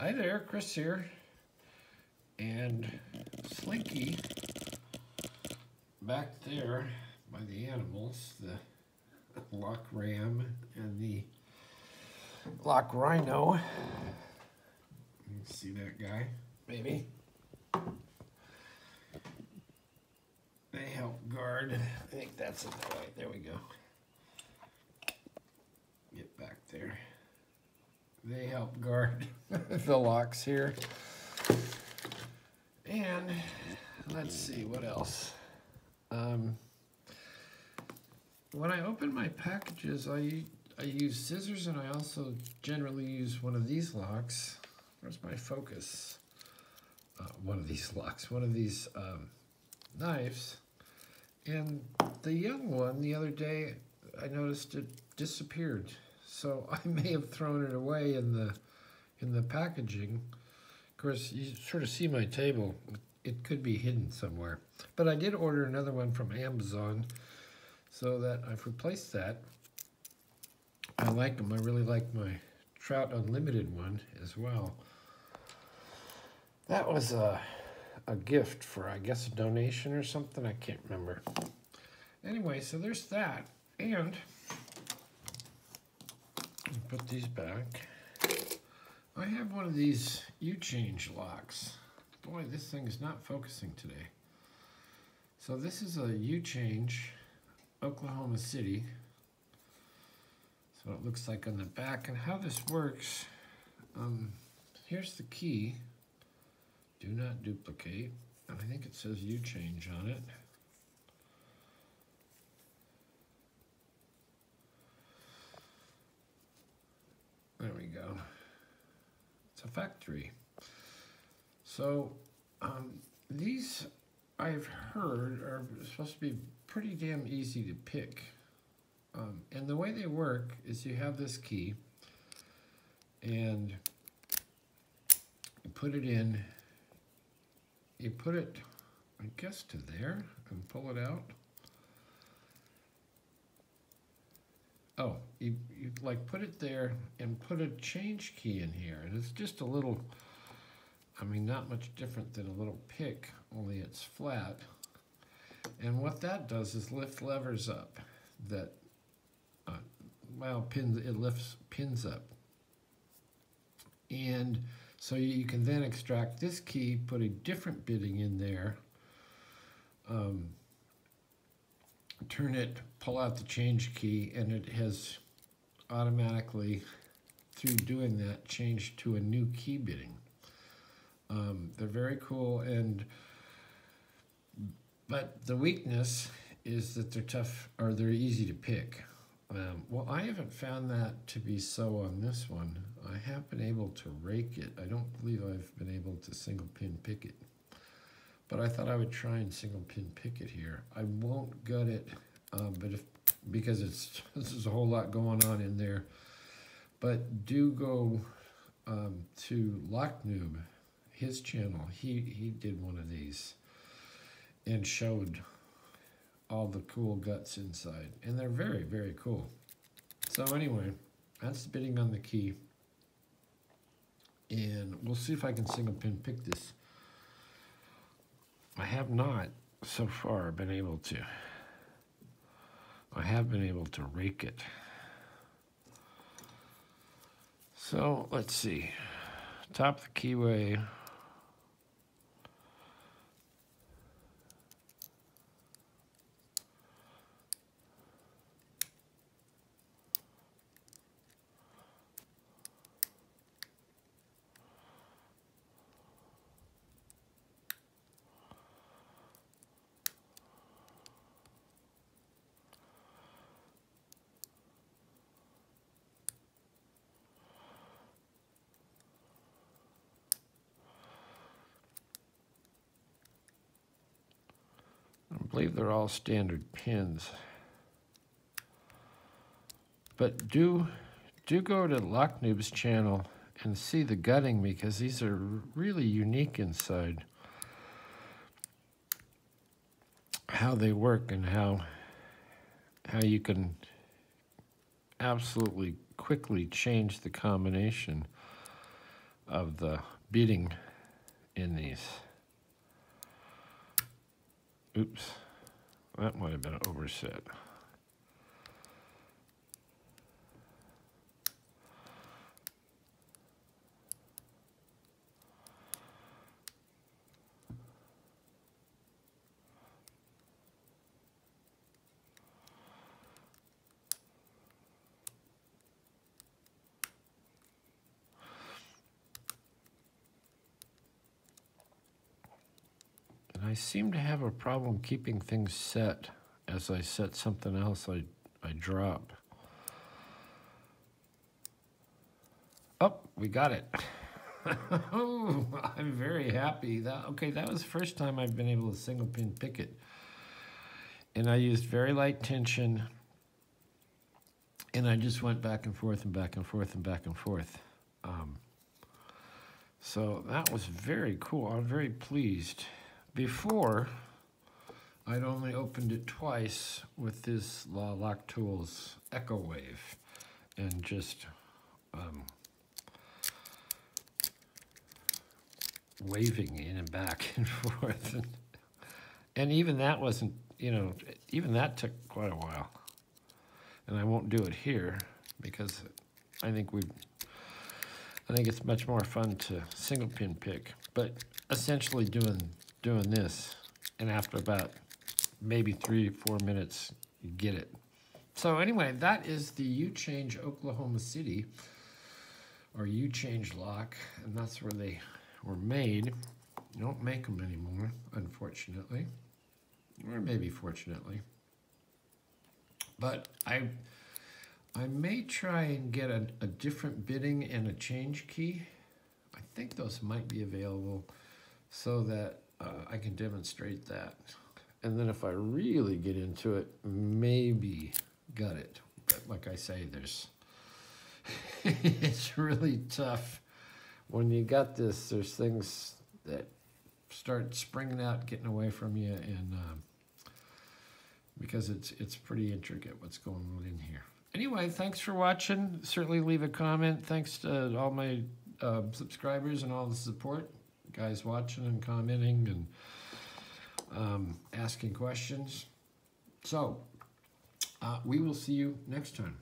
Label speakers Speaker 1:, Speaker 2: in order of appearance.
Speaker 1: Hi there, Chris here. And Slinky back there by the animals, the Loch Ram and the Loch Rhino. You can see that guy, maybe. They help guard. I think that's it. Right, there we go. Get back there. They help guard the locks here. And let's see, what else? When I open my packages, I use scissors, and I also generally use one of these locks. Where's my focus? One of these locks, one of these knives. And the young one, the other day, I noticed it disappeared. So I may have thrown it away in the packaging. Of course, you sort of see my table. It could be hidden somewhere. But I did order another one from Amazon, so that I've replaced that. I like them. I really like my Trout Unlimited one as well. That was a gift for, I guess, a donation or something. I can't remember. Anyway, so there's that. And put these back. I have one of these U-change locks. Boy, this thing is not focusing today. So this is a U-change, Oklahoma City. So it looks like on the back. And how this works, here's the key. Do not duplicate. And I think it says U-change on it. There we go. It's a factory. So these, I've heard, are supposed to be pretty damn easy to pick. And the way they work is you have this key, and you put it in, you put it, I guess, to there, and pull it out. Oh, you like put it there and put a change key in here. And it's just a little, I mean, not much different than a little pick, only it's flat. And what that does is lift levers up that, it lifts pins up. And so you can then extract this key, put a different bitting in there, turn it, pull out the change key, and it has automatically, through doing that, changed to a new key bitting. They're very cool, but the weakness is that they're tough, or they're easy to pick. Well, I haven't found that to be so on this one. I have been able to rake it. I don't believe I've been able to single pin pick it. But I thought I would try and single pin pick it here. I won't gut it, because this is a whole lot going on in there. But do go to Locknoob, his channel. He did one of these and showed all the cool guts inside, and they're very, very cool. So anyway, that's the bitting on the key, and we'll see if I can single pin pick this. I have not so far been able to. I have been able to rake it. So let's see. Top of the keyway. I believe they're all standard pins. But do go to Locknoob's channel and see the gutting, because these are really unique inside. How they work and how you can absolutely quickly change the combination of the beading in these. Oops, that might have been overset. I seem to have a problem keeping things set. As I set something else, I drop. Oh, we got it. Oh, I'm very happy. Okay, that was the first time I've been able to single pin pick it. And I used very light tension, and I just went back and forth and back and forth and back and forth. So that was very cool. I'm very pleased. Before, I'd only opened it twice with this Lock Tools Echo Wave and just waving in and back and forth. And even that wasn't, you know, even that took quite a while. And I won't do it here because I think it's much more fun to single pin pick. But essentially doing this, and after about maybe 3 or 4 minutes, you get it. So anyway, that is the U-Change Oklahoma City, or U-Change lock, and that's where they were made. You don't make them anymore, unfortunately, or maybe fortunately. But I may try and get a different bidding and a change key. I think those might be available so that I can demonstrate that. And then if I really get into it, maybe gut it. But like I say, it's really tough. When you got this, there's things that start springing out, getting away from you, and because it's pretty intricate what's going on in here. Anyway, thanks for watching. Certainly leave a comment. Thanks to all my subscribers and all the support. Guys watching and commenting and asking questions. So we will see you next time.